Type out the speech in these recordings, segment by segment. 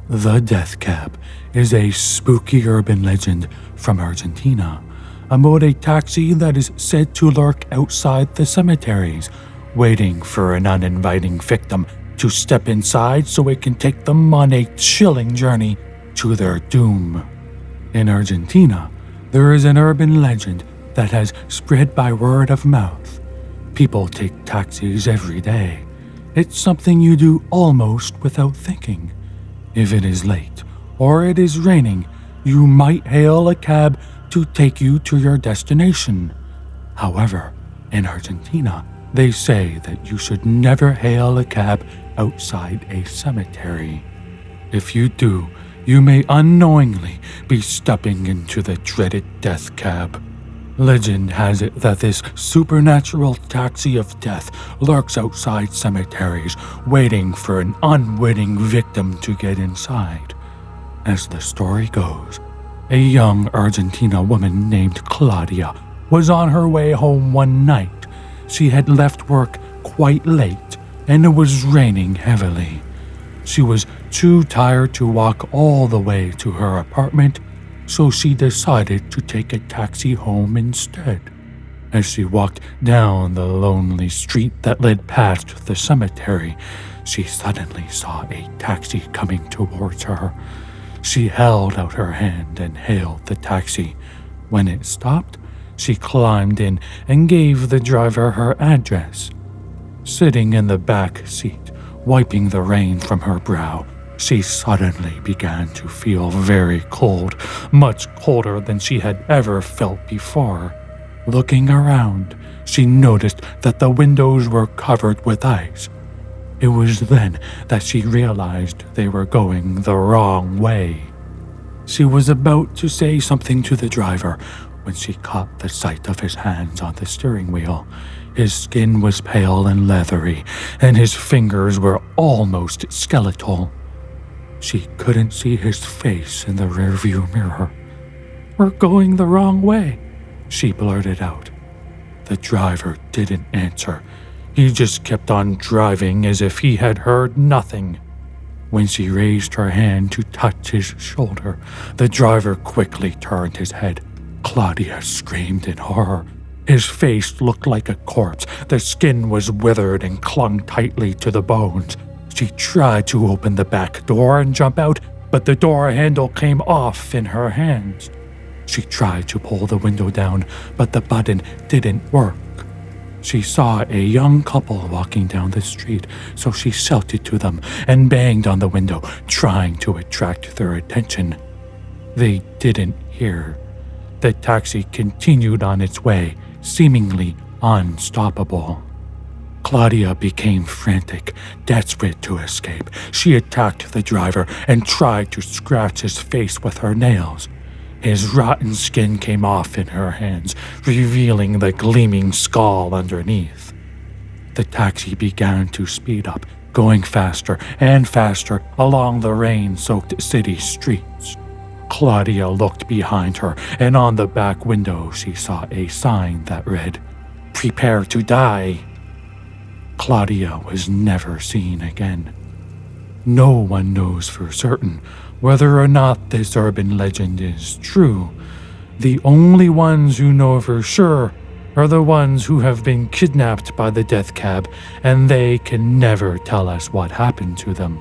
The Death Cab is a spooky urban legend from Argentina about a taxi that is said to lurk outside the cemeteries, waiting for an uninviting victim to step inside so it can take them on a chilling journey to their doom. In Argentina, there is an urban legend that has spread by word of mouth. People take taxis every day. It's something you do almost without thinking. If it is late or it is raining, you might hail a cab to take you to your destination. However, in Argentina, they say that you should never hail a cab outside a cemetery. If you do, you may unknowingly be stepping into the dreaded death cab. Legend has it that this supernatural taxi of death lurks outside cemeteries, waiting for an unwitting victim to get inside. As the story goes, a young Argentina woman named Claudia was on her way home one night. She had left work quite late, and it was raining heavily. She was too tired to walk all the way to her apartment, so she decided to take a taxi home instead. As she walked down the lonely street that led past the cemetery, she suddenly saw a taxi coming towards her. She held out her hand and hailed the taxi. When it stopped, she climbed in and gave the driver her address. Sitting in the back seat, wiping the rain from her brow, she suddenly began to feel very cold, much colder than she had ever felt before. Looking around, she noticed that the windows were covered with ice. It was then that she realized they were going the wrong way. She was about to say something to the driver when she caught the sight of his hands on the steering wheel. His skin was pale and leathery, and his fingers were almost skeletal. She couldn't see his face in the rearview mirror. "We're going the wrong way," she blurted out. The driver didn't answer. He just kept on driving as if he had heard nothing. When she raised her hand to touch his shoulder, the driver quickly turned his head. Claudia screamed in horror. His face looked like a corpse. The skin was withered and clung tightly to the bones. She tried to open the back door and jump out, but the door handle came off in her hands. She tried to pull the window down, but the button didn't work. She saw a young couple walking down the street, so she shouted to them and banged on the window, trying to attract their attention. They didn't hear. The taxi continued on its way, seemingly unstoppable. Claudia became frantic, desperate to escape. She attacked the driver and tried to scratch his face with her nails. His rotten skin came off in her hands, revealing the gleaming skull underneath. The taxi began to speed up, going faster and faster along the rain-soaked city streets. Claudia looked behind her, and on the back window she saw a sign that read, "Prepare to die." Claudia was never seen again. No one knows for certain whether or not this urban legend is true. The only ones who know for sure are the ones who have been kidnapped by the death cab, and they can never tell us what happened to them.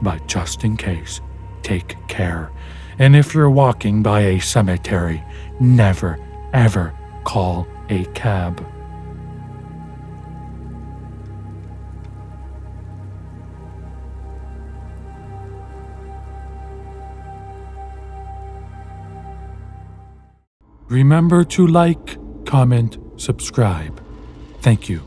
But just in case, take care. And if you're walking by a cemetery, never, ever call a cab. Remember to like, comment, subscribe. Thank you.